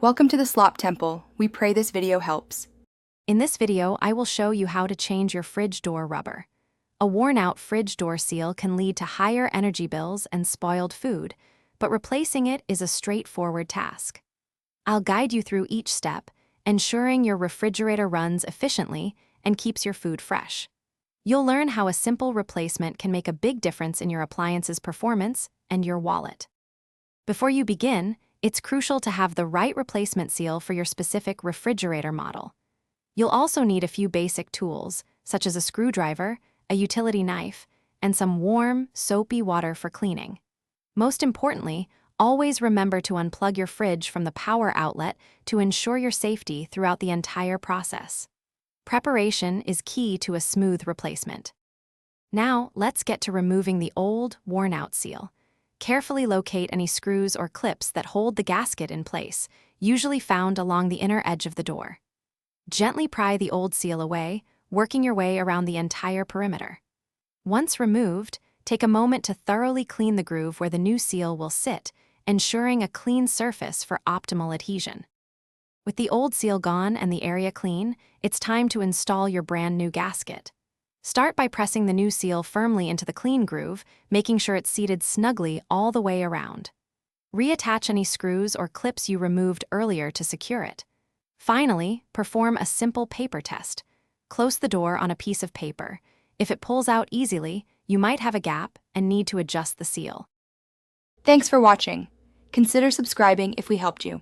Welcome to the Slop Temple. We pray this video helps. In this video, I will show you how to change your fridge door rubber. A worn-out fridge door seal can lead to higher energy bills and spoiled food, but replacing it is a straightforward task. I'll guide you through each step, ensuring your refrigerator runs efficiently and keeps your food fresh. You'll learn how a simple replacement can make a big difference in your appliance's performance and your wallet. Before you begin, it's crucial to have the right replacement seal for your specific refrigerator model. You'll also need a few basic tools, such as a screwdriver, a utility knife, and some warm, soapy water for cleaning. Most importantly, always remember to unplug your fridge from the power outlet to ensure your safety throughout the entire process. Preparation is key to a smooth replacement. Now, let's get to removing the old, worn-out seal. Carefully locate any screws or clips that hold the gasket in place, usually found along the inner edge of the door. Gently pry the old seal away, working your way around the entire perimeter. Once removed, take a moment to thoroughly clean the groove where the new seal will sit, ensuring a clean surface for optimal adhesion. With the old seal gone and the area clean, it's time to install your brand new gasket. Start by pressing the new seal firmly into the clean groove, making sure it's seated snugly all the way around. Reattach any screws or clips you removed earlier to secure it. Finally, perform a simple paper test. Close the door on a piece of paper. If it pulls out easily, you might have a gap and need to adjust the seal. Thanks for watching. Consider subscribing if we helped you.